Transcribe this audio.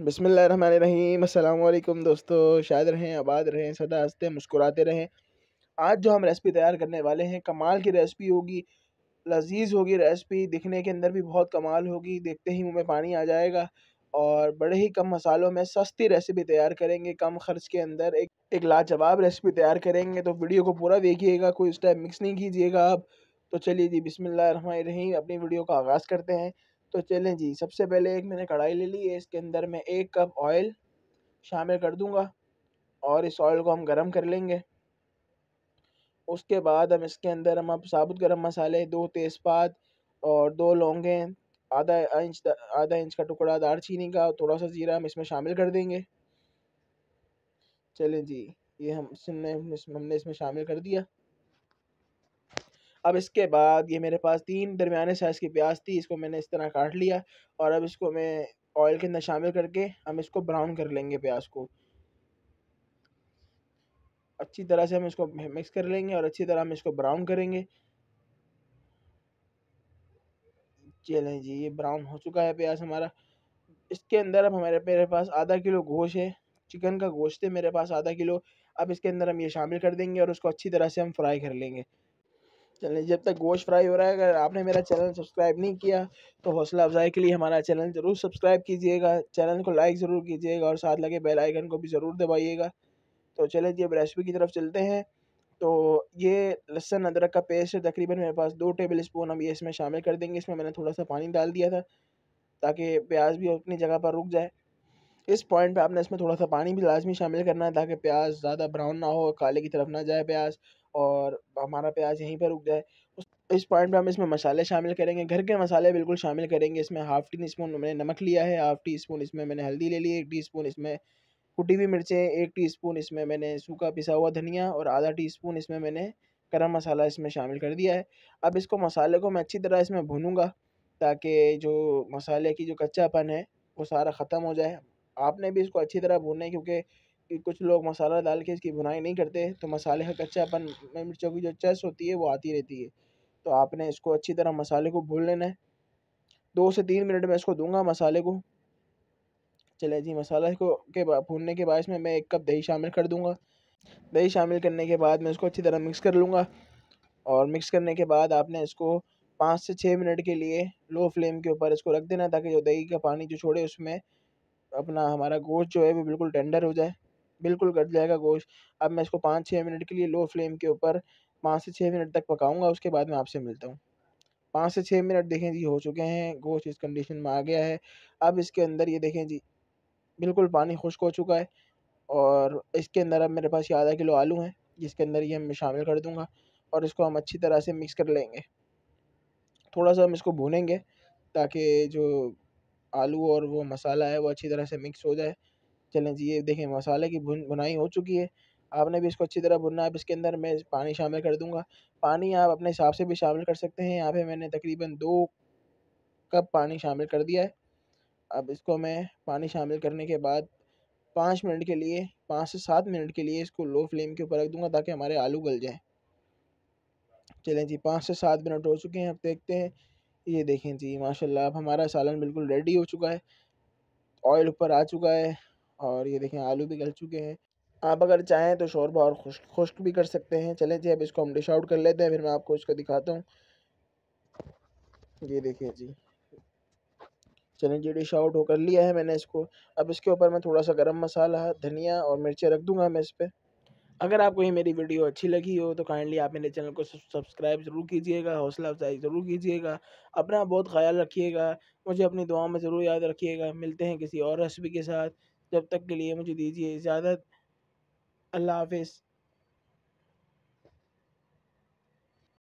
बिस्मिल्लाहिर्रहमानिर्रहीम। अस्सलाम वालेकुम दोस्तों, शायद रहें, आबाद रहें, सदा हंसते मुस्कुराते रहें। आज जो हम रेसिपी तैयार करने वाले हैं, कमाल की रेसिपी होगी, लज़ीज़ होगी रेसिपी, दिखने के अंदर भी बहुत कमाल होगी, देखते ही मुँह में पानी आ जाएगा। और बड़े ही कम मसालों में सस्ती रेसिपी तैयार करेंगे, कम खर्च के अंदर एक लाजवाब रेसिपी तैयार करेंगे। तो वीडियो को पूरा देखिएगा, कोई उस टाइम मिक्स नहीं कीजिएगा आप। तो चलिए जी, बिस्मिल्लाहिर्रहमानिर्रहीम, अपनी वीडियो का आगाज़ करते हैं। तो चलें जी, सबसे पहले एक मैंने कढ़ाई ले ली है, इसके अंदर मैं 1 कप ऑयल शामिल कर दूँगा और इस ऑयल को हम गरम कर लेंगे। उसके बाद हम इसके अंदर अब साबुत गरम मसाले, 2 तेज़पात और 2 लौंगें, आधा इंच का टुकड़ा दालचीनी का, थोड़ा-सा जीरा हम इसमें शामिल कर देंगे। चलें जी, ये हमने इसमें शामिल कर दिया। अब इसके बाद ये मेरे पास 3 दरमियाने साइज़ की प्याज़ थी, इसको मैंने इस तरह काट लिया और अब इसको मैं ऑयल के अंदर शामिल करके हम इसको ब्राउन कर लेंगे प्याज़ को। अच्छी तरह से हम इसको मिक्स कर लेंगे और अच्छी तरह हम इसको ब्राउन करेंगे। चलें जी, ये ब्राउन हो चुका है प्याज़ हमारा। इसके अंदर अब मेरे पास आधा किलो गोश्त है, चिकन का गोश्त है मेरे पास आधा किलो। अब इसके अंदर हम ये शामिल कर देंगे और उसको अच्छी तरह से हम फ्राई कर लेंगे। चलिए, जब तक गोश्त फ्राई हो रहा है, अगर आपने मेरा चैनल सब्सक्राइब नहीं किया तो हौसला अफ़ज़ाई के लिए हमारा चैनल ज़रूर सब्सक्राइब कीजिएगा, चैनल को लाइक ज़रूर कीजिएगा और साथ लगे बेल आइकन को भी ज़रूर दबाइएगा। तो चलिए जी, अब रेसिपी की तरफ चलते हैं। तो ये लहसुन अदरक का पेस्ट है, तकरीबन मेरे पास 2 टेबल स्पून हम ये इसमें शामिल कर देंगे। इसमें मैंने थोड़ा-सा पानी डाल दिया था ताकि प्याज़ भी अपनी जगह पर रुक जाए। इस पॉइंट पे आपने इसमें थोड़ा-सा पानी भी लाज़मी शामिल करना है ताकि प्याज़ ज़्यादा ब्राउन ना हो, काले की तरफ ना जाए प्याज़ और हमारा प्याज़ यहीं पे रुक जाए। इस पॉइंट पे हम इसमें मसाले शामिल करेंगे, घर के मसाले बिल्कुल शामिल करेंगे। इसमें हाफ़ टी स्पून मैंने नमक लिया है, हाफ़ टी स्पून इसमें मैंने हल्दी ले ली है, 1 टीस्पून इसमें कुटी हुई मिर्चें, 1 टीस्पून इसमें मैंने सूखा पिसा हुआ धनिया और आधा टीस्पून इसमें मैंने गरम मसाला इसमें शामिल कर दिया है। अब इसको मसाले को मैं अच्छी तरह इसमें भूनूँगा ताकि जो मसाले की जो कच्चापन है, वो सारा ख़त्म हो जाए। आपने भी इसको अच्छी तरह भूनना है क्योंकि कुछ लोग मसाला डाल के इसकी भुनाई नहीं करते, तो मसाले का कच्चापन में मिर्चों की जो चस होती है, वो आती रहती है। तो आपने इसको अच्छी तरह मसाले को भून लेना है। 2 से 3 मिनट मैं इसको दूँगा मसाले को। चलिए जी, मसाला को के बा भूनने के बाद इसमें मैं 1 कप दही शामिल कर दूँगा। दही शामिल करने के बाद मैं इसको अच्छी तरह मिक्स कर लूँगा और मिक्स करने के बाद आपने इसको 5 से 6 मिनट के लिए लो फ्लेम के ऊपर इसको रख देना ताकि जो दही का पानी जो छोड़े उसमें अपना हमारा गोश्त जो है वो बिल्कुल टेंडर हो जाए, बिल्कुल गल जाएगा गोश्त। अब मैं इसको 5-6 मिनट के लिए लो फ्लेम के ऊपर 5 से 6 मिनट तक पकाऊँगा, उसके बाद मैं आपसे मिलता हूँ। 5 से 6 मिनट देखें जी हो चुके हैं, गोश्त इस कंडीशन में आ गया है। अब इसके अंदर ये देखें जी, बिल्कुल पानी खुश्क हो चुका है और इसके अंदर अब मेरे पास ये आधा किलो आलू हैं, जिसके अंदर ये मैं शामिल कर दूँगा और इसको हम अच्छी तरह से मिक्स कर लेंगे। थोड़ा-सा हम इसको भूनेंगे ताकि जो आलू और वो मसाला है, वो अच्छी तरह से मिक्स हो जाए। चलें जी, ये देखें मसाले की भुनाई हो चुकी है। आपने भी इसको अच्छी तरह भुनना है। अब इसके अंदर मैं पानी शामिल कर दूँगा। पानी आप अपने हिसाब से भी शामिल कर सकते हैं। यहाँ पे मैंने तकरीबन 2 कप पानी शामिल कर दिया है। अब इसको मैं पानी शामिल करने के बाद 5 मिनट के लिए 5 से 7 मिनट के लिए इसको लो फ्लेम के ऊपर रख दूँगा ताकि हमारे आलू गल जाएँ। चलें जी, 5 से 7 मिनट हो चुके हैं, अब देखते हैं। ये देखें जी, माशाल्लाह अब हमारा सालन बिल्कुल रेडी हो चुका है। ऑयल ऊपर आ चुका है और ये देखें आलू भी गल चुके हैं। आप अगर चाहें तो शोरबा और खुश्क भी कर सकते हैं। चलें जी, अब इसको हम डिश आउट कर लेते हैं, फिर मैं आपको इसको दिखाता हूँ। ये देखिए जी, चलें जी, डिश आउट हो कर लिया है मैंने इसको। अब इसके ऊपर मैं थोड़ा-सा गरम मसाला, धनिया और मिर्चें रख दूँगा मैं इस पे। अगर आपको ये मेरी वीडियो अच्छी लगी हो तो काइंडली आप मेरे चैनल को सब्सक्राइब ज़रूर कीजिएगा, हौसला अफ़ज़ाई ज़रूर कीजिएगा। अपना बहुत ख़्याल रखिएगा, मुझे अपनी दुआओं में ज़रूर याद रखिएगा। मिलते हैं किसी और रेसिपी के साथ, जब तक के लिए मुझे दीजिए इजाज़त। अल्लाह हाफ़िज़।